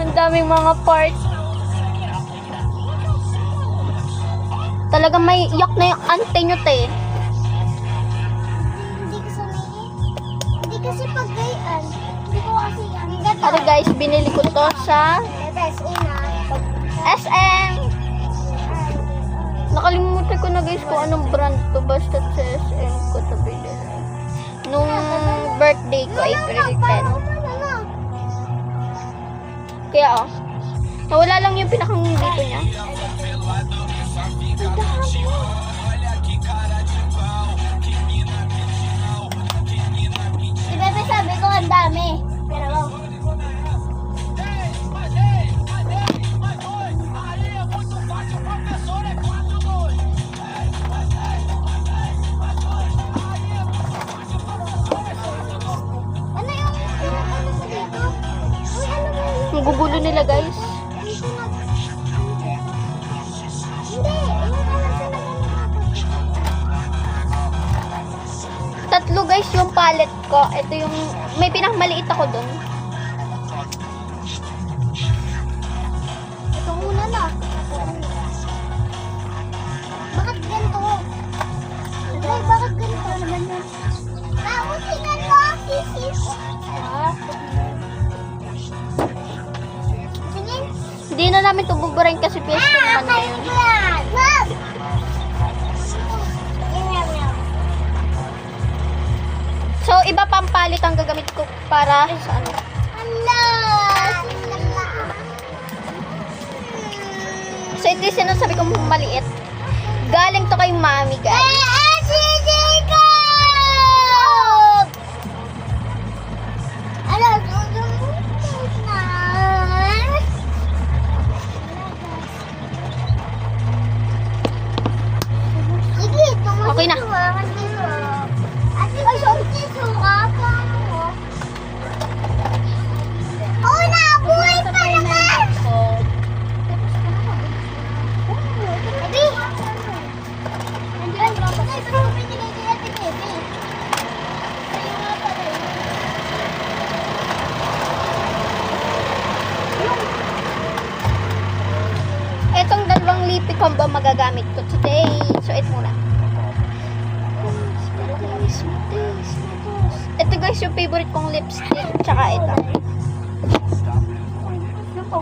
Ang daming mga parts. Talagang may iyak na yung ante nyo, te. Hindi kasi paggayaan. Hindi ko kasi ang Ate guys, binili ko to sa SM. Nakalimutan ko na guys kung anong brand to. Basta sa SM ko to binili. Nung birthday ko, April 10. Kaya nawala lang yung pinakang dito niya. Si Bebe sabi ko ang dami. Pero ano yung ano mo dito? Uy, ano ba yun? Ang gugulo nila guys. Hindi, yung alam sa Tatlo guys yung palette ko. Ito yung, may pinakamaliit ako dun. ito muna na. Bakit ganito? Ay, bakit ganito naman yun? Usingan mo, sisis. Tingin. Hindi na namin ito buburahin kasi piyesta naman ngayon. Mom! So, iba pang palit ang gagamit ko para sa ano. Hala! So, ito yung sinasabi ko maliit. Galing to kay mami guys. Okay na. Oh, nabuhay pa naman! Baby! Nandiyan ba? Ay, pero pinigay kay Ate Baby. Sa'yo nga pala yun. Etong dalawang lipstick ko ba magagamit ko today? So, ito muna. Ito guys yung favorite kong lipstick. Tsaka ito. Naku,